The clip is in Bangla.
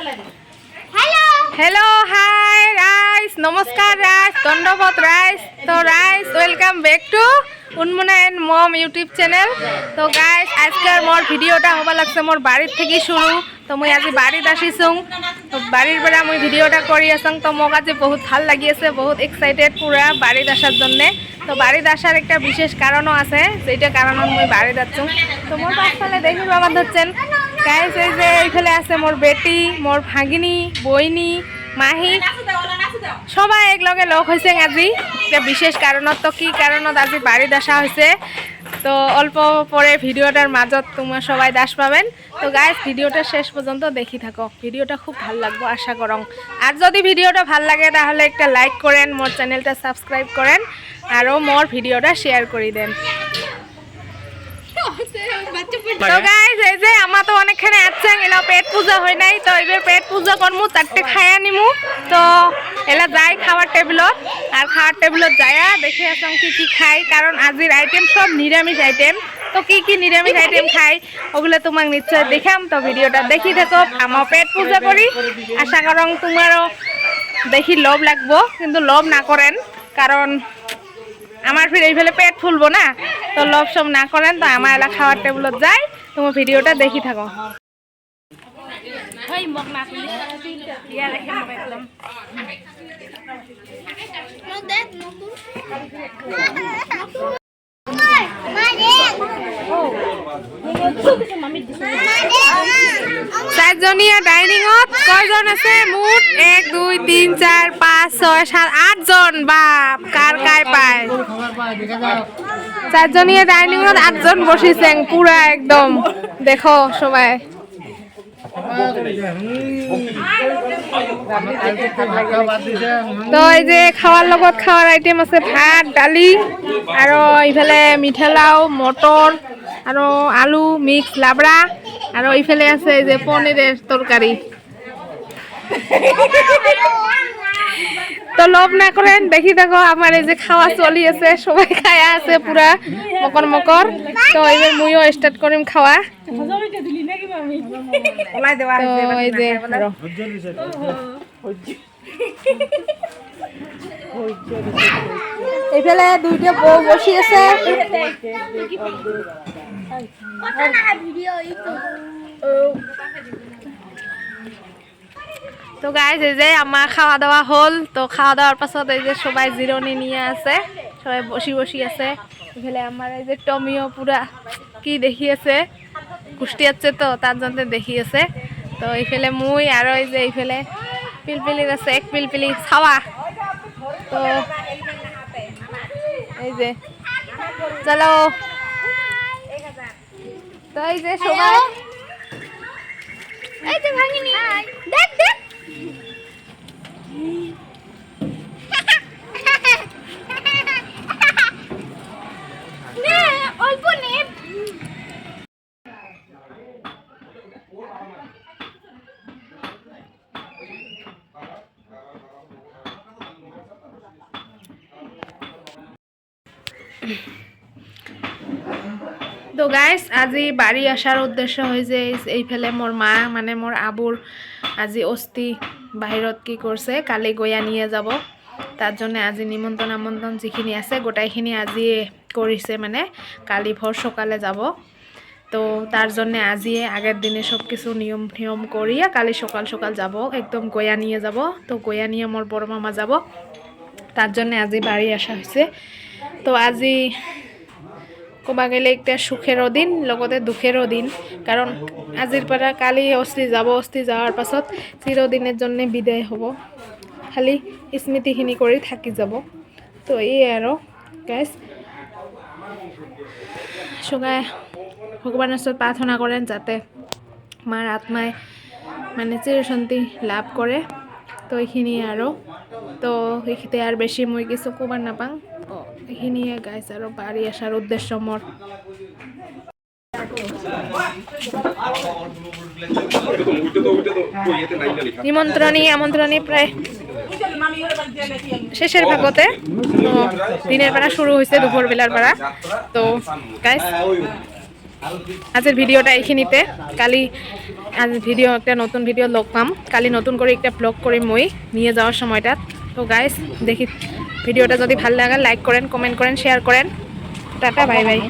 हेलो हाय राइस नमस्कार राइस दंडवत राइस तो राइस वेलकम बैक टू उन्मुना एंड मम यूट्यूब चैनल। तो गाइस आजकल मोर भिडिओटा हवा लागছে मोर बाड़ीर थेके शुरू। तो मैं आज बाड़ीत आसिछुं तो बाड़ीर परा मैं भिडिओटा करि आछुं। तो मोक आज बहुत ভাল লাগি আছে बहुत एक्साइटेड पूरा बाड़ीत आसार जन्ने। तो बाड़ीत आसार एक विशेष कारणও আছে যেটা কারণত मैं बाड़ी যাচ্ছুं। तो मोर पाछफाले देखि बाबा धरছেন गाइस এই যে এইখানে আছে মোর বেটি মোর ভাগিনী বইনি মাহি সবাই একলগে লগ হয়েছে আজি একটা বিশেষ কারণত। তো কি কারণত আজি বাড়িত আসা হয়েছে তো অল্প পরে ভিডিওটার মাঝত তোমরা সবাই দাস পাবেন। তো গাইস ভিডিওটা শেষ পর্যন্ত দেখি থাকো, ভিডিওটা খুব ভালো লাগবে আশা করং। আর যদি ভিডিওটা ভালো লাগে তাহলে একটা লাইক করেন, মোর চ্যানেলটা সাবস্ক্রাইব করেন আর মোর ভিডিওটা শেয়ার করে দেন। তো গাইস এই যে আমার তো অনেকখানে আছেন এলা পেট পূজা হয় নাই তো এবার পেট পূজা করমু চারটে খায়া নিমু। তো এলা যাই খাওয়ার টেবিলত আর খাওয়ার টেবিলত যায়া দেখে আসং কি কি খাই কারণ আজির আইটেম সব নিরামিষ আইটেম। তো কি কি নিরামিষ আইটেম খাই ওগুলো তোমাক নিশ্চয় দেখাম। তো ভিডিওটা দেখি থাকো, আমার পেট পূজা করি আশা করং তোমারও দেখি লোভ লাগবো কিন্তু লোভ না করেন কারণ আমার ফির এইভাবে পেট ফুলবো না। তো লোভ সব না করেন তো আমার এলা খাওয়ার টেবিলত যাই তোমার ভিডিওটা দেখি থাকো। চারজনীয়া ডাইনিংত কয়জন আছে মুঠ 1 2 3 4 5 6 7 8 জন বাপ কার কাই পায়। চারজনীয়া ডাইনিংত 8 জন বসিছেন পুরা একদম দেখো সবাই। তো এই যে খাওয়ার লগত খাওয়ার আইটেম আছে ভাত ডালি আর এইফালে মিঠা লাউ মটর আর আলু মিক্স লাবড়া আর এইফালে আছে এই যে পনিরের তরকারি। তো লোভ না করেন দেখি দেখো আমার এই যে খাওয়া চলি আছে সবাই খায়া আছে পুরা মকর মকর। তো এবার মুইও স্টার্ট করিম খাওয়া। তো এই যে এইফালে দুইটা বউ বসি আছে। তো গাইজ এই যে আমার খাওয়া দাওয়া হল। তো খাওয়া দাওয়ার পাছত এই যে সবাই জিরনি নিয়ে আছে সবাই বসি বসি আছে। এখানে আমার এই যে টমিও পুরা কি দেখি আছে কুষ্টি আছে তো তার জন্য দেখি আছে। তো এইফালে মুই আর এই যে এইফালে পিলপিলির আছে এক পিলপিলি খাওয়া। তো এই যে চলো তো এই যে সবাই এই যে ভাঙিনি দেখ দেখ অল্প নে। তো গাইস আজি বাড়ি আসার উদ্দেশ্য হয়েছে এইফালে মোর মা মানে মোর আবুর আজি অস্থি বাহিৰত কি করছে কালি গয়া নিয়ে যাব তার জন্য আজি নিমন্ত্রণ আমন্ত্রণ যিখিনি আছে গোটাইখিনি আজি করিছে মানে কালি ভোর সকালে যাব। তো তার জন্য আজি আগের দিনে সব কিছু নিয়ম নিয়ম করিয়া কালি সকাল সকাল যাব একদম গয়া নিয়ে যাব। তো গয়া নিয়ে মোর বড় মামা যাব তার জন্য আজি বাড়ি আসা হয়েছে। তো আজি কবা গেলে একটা সুখেরও দিন লগতে দুখেরও দিন কারণ আজির পৰা কালি অস্থি যাব অস্থি যাওয়ার পাছত চিরদিনের জন্য বিদায় হব খালি স্মৃতিখিনি করে থাকি যাব। তো এই আৰু গাইস সবাই ভগবানের ওচৰত প্রার্থনা করেন যাতে মার আত্মায় মানে চিরশান্তি লাভ করে। তো এইখিনি আৰু তো এইখিতে আর বেশি মই কিছু কবার নাপাং। এইখিনিয়ে গাইস আৰু বাড়ি আসার উদ্দেশ্য মোর। নিমন্ত্রণী আমন্ত্রণী প্রায় শেষের ভাগতে। তো দিনের বেলা শুরু হয়েছে দুপুর বেলার বেলা। তো গাইস আজকের ভিডিওটা এইখিনিতে কালি আজ ভিডিও একটা নতুন ভিডিও লগ পাম কালি নতুন করে একটা ব্লগ করিম মই নিয়ে যাওয়ার সময়টাত তো গাইস দেখি ভিডিওটা যদি ভালো লাগে লাইক করেন কমেন্ট করেন শেয়ার করেন টাটা বাই বাই